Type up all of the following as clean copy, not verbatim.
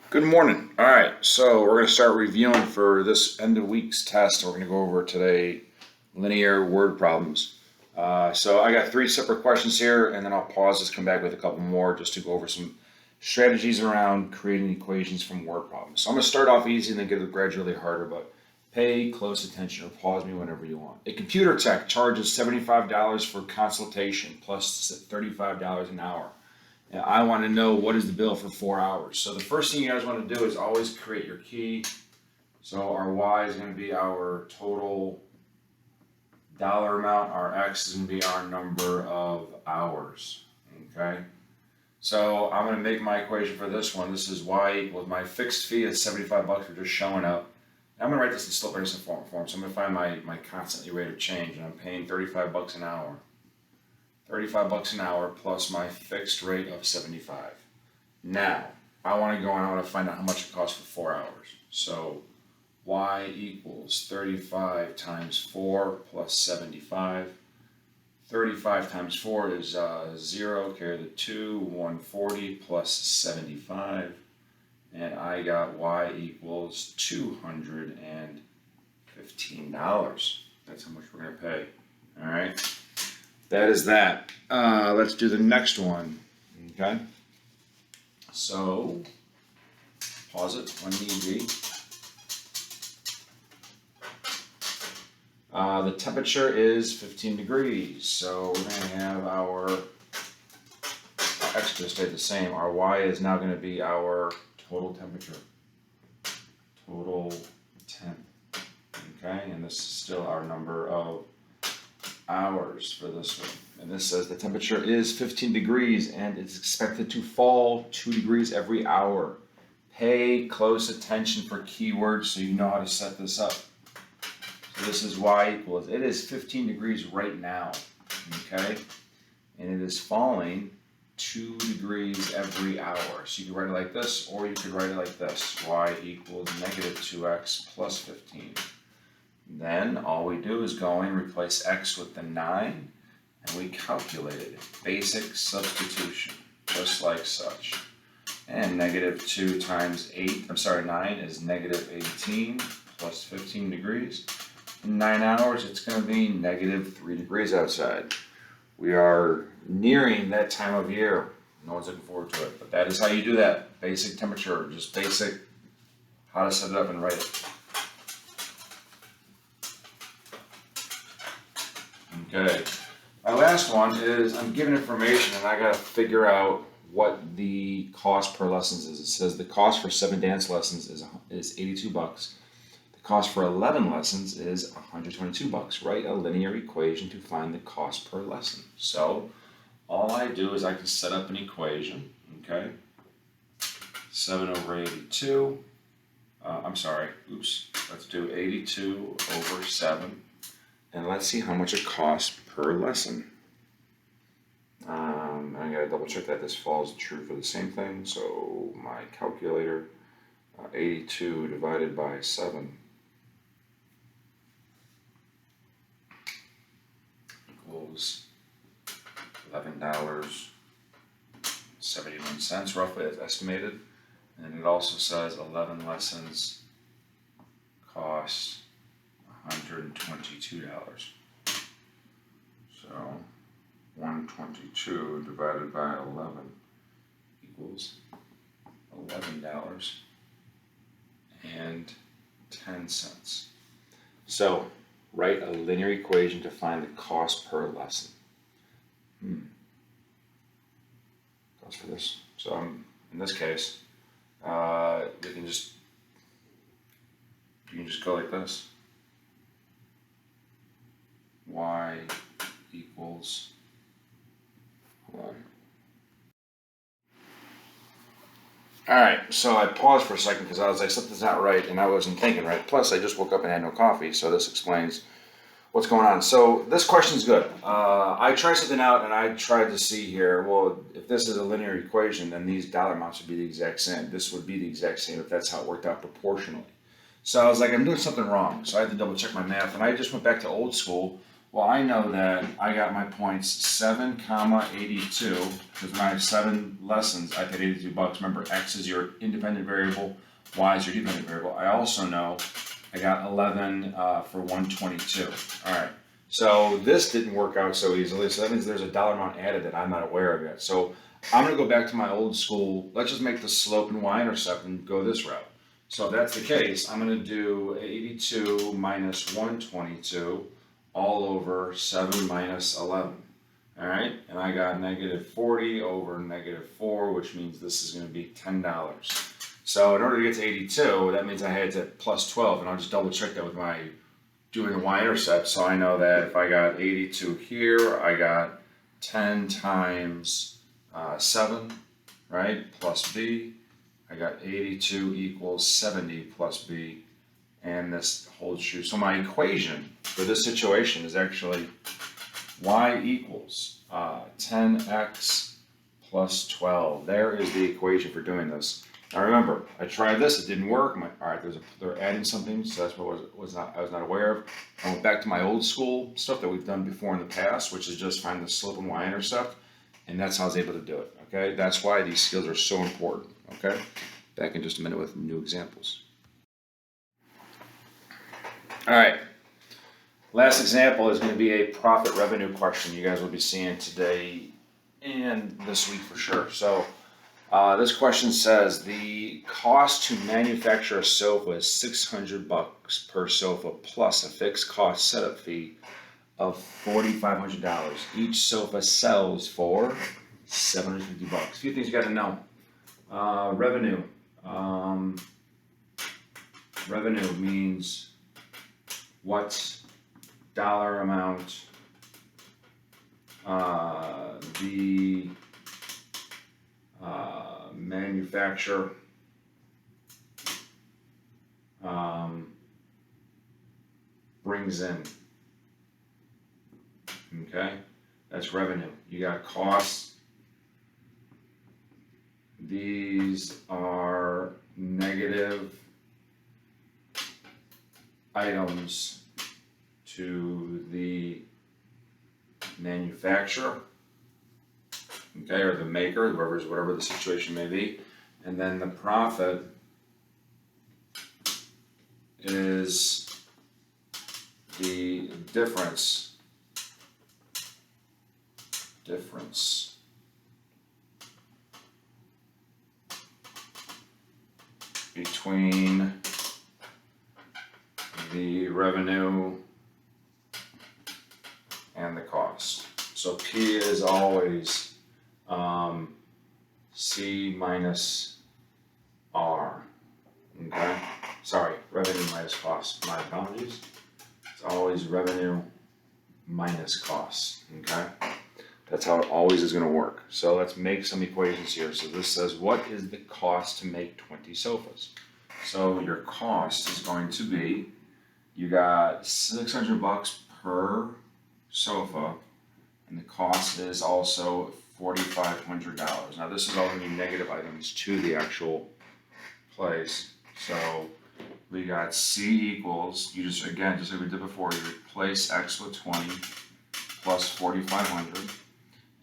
Good morning. All right, so we're going to start reviewing for this end of week's test. We're going to go over today linear word problems. So I got three separate questions here, and then I'll pause this, come back with a couple more just to go over some strategies around creating equations from word problems. So I'm going to start off easy and then get it gradually harder, but pay close attention or pause me whenever you want. A computer tech charges $75 for consultation plus $35 an hour. And I want to know what is the bill for 4 hours. So the first thing you guys want to do is always create your key. So our Y is going to be our total dollar amount. Our X is going to be our number of hours. Okay. So I'm going to make my equation for this one. This is Y equals my fixed fee is $75 for just showing up. I'm going to write this in slope intercept form. So I'm going to find my constantly rate of change, and I'm paying $35 an hour. $35 an hour plus my fixed rate of 75. Now, I want to go and I want to find out how much it costs for 4 hours. So, Y equals 35 times 4 plus 75. 35 times 4 is 0, carry the 2, 140 plus 75. And I got Y equals $215. That's how much we're going to pay. All right. That is that. Let's do the next one. Okay. So, pause it when need be. The temperature is 15 degrees. So we're going to have our X just stayed the same. Our Y is now going to be our total temperature. Total temp. Okay. And this is still our number of hours for this one. And this says the temperature is 15 degrees and it's expected to fall 2 degrees every hour. Pay close attention for keywords so you know how to set this up. So this is Y equals, it is 15 degrees right now, okay? And it is falling 2 degrees every hour. So you can write it like this, or you could write it like this. Y equals negative 2x plus 15. Then all we do is go and replace x with the 9, and we calculate it. Basic substitution, just like such. And negative 2 times 9 is negative 18 plus 15 degrees. In 9 hours, it's going to be negative 3 degrees outside. We are nearing that time of year. No one's looking forward to it, but that is how you do that. Basic temperature, just basic how to set it up and write it. Okay, my last one is I'm given information and I got to figure out what the cost per lessons is. It says the cost for 7 dance lessons is $82. The cost for 11 lessons is $122. Write a linear equation to find the cost per lesson. So all I do is I can set up an equation, okay? 7 over 82, let's do 82 over 7. And let's see how much it costs per lesson. I gotta double check that this falls true for the same thing. So my calculator, 82 divided by 7 equals $11.71 roughly, as estimated. And it also says 11 lessons cost $122. So 122 divided by 11 equals $11.10. So write a linear equation to find the cost per lesson. Goes for this. So in this case, you can just go like this. Y equals, hold on. All right, so I paused for a second because I was like, something's not right, and I wasn't thinking right. Plus, I just woke up and had no coffee, so this explains what's going on. So this question's good. I tried something out, and I tried to see here, well, if this is a linear equation, then these dollar amounts would be the exact same. This would be the exact same if that's how it worked out proportionally. So I was like, I'm doing something wrong. So I had to double check my math, and I just went back to old school Well, I know that I got my points 7, 82, because when I have 7 lessons, I paid $82. Remember, X is your independent variable, Y is your dependent variable. I also know I got 11 for 122. All right. So this didn't work out so easily. So that means there's a dollar amount added that I'm not aware of yet. So I'm going to go back to my old school. Let's just make the slope and y-intercept and go this route. So if that's the case, I'm going to do 82 minus 122 all over 7 minus 11. All right. And I got negative 40 over negative 4, which means this is going to be $10. So in order to get to 82, that means I had to plus 12, and I'll just double check that with my doing the y-intercept. So I know that if I got 82 here, I got 10 times 7, right, plus b. I got 82 equals 70 plus b, and this holds true. So my equation for this situation is actually y equals 10x plus 12. There is the equation for doing this. Now remember, I tried this, it didn't work. All right, they're adding something, so that's what I was not aware of. I went back to my old school stuff that we've done before in the past, which is just find the slope and y-intercept, and that's how I was able to do it. Okay, that's why these skills are so important. Okay, back in just a minute with new examples. All right, last example is going to be a profit revenue question you guys will be seeing today and this week for sure. So. This question says the cost to manufacture a sofa is $600 per sofa plus a fixed cost setup fee of $4,500. Each sofa sells for $750. A few things you got to know. Revenue. Revenue means what dollar amount the manufacturer brings in. Okay, that's revenue. You got costs. These are negative items to the manufacturer. Okay, or the maker, whatever the situation may be. And then the profit is the difference between the revenue and the cost. So P is always C minus R, okay? Sorry, revenue minus cost, my apologies. It's always revenue minus cost, okay? That's how it always is gonna work. So let's make some equations here. So this says, what is the cost to make 20 sofas? So your cost is going to be, you got $600 per sofa, and the cost is also $4,500. Now this is all going to be negative items to the actual place. So we got C equals, you just, again, just like we did before, you replace X with 20 plus 4,500,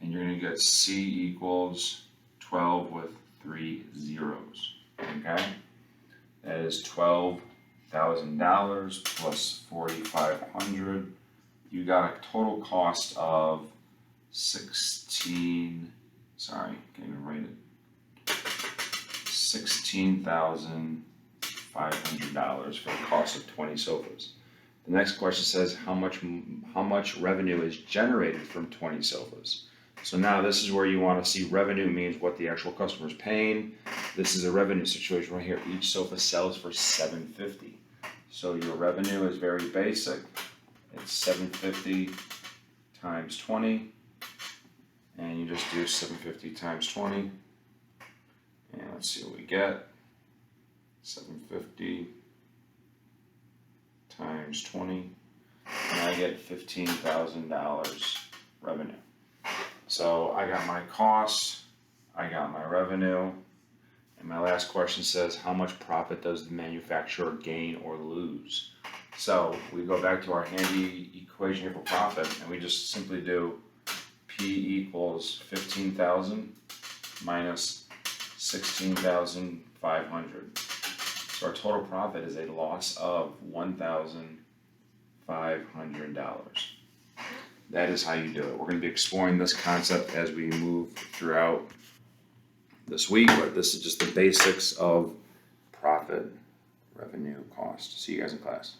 and you're going to get C equals 12 with 3 zeros, okay? That is $12,000 plus 4,500. You got a total cost of $16,500 for the cost of 20 sofas. The next question says how much revenue is generated from 20 sofas. So now this is where you want to see revenue means what the actual customer is paying. This is a revenue situation right here. Each sofa sells for $750. So your revenue is very basic. It's $750 times 20, and you just do $750 times 20, and let's see what we get. $750 times 20, and I get $15,000 revenue. So I got my costs, I got my revenue, And my last question says, how much profit does the manufacturer gain or lose? So we go back to our handy equation here for profit, and we just simply do P equals 15,000 minus 16,500. So our total profit is a loss of $1,500. That is how you do it. We're going to be exploring this concept as we move throughout this week, but this is just the basics of profit, revenue, cost. See you guys in class.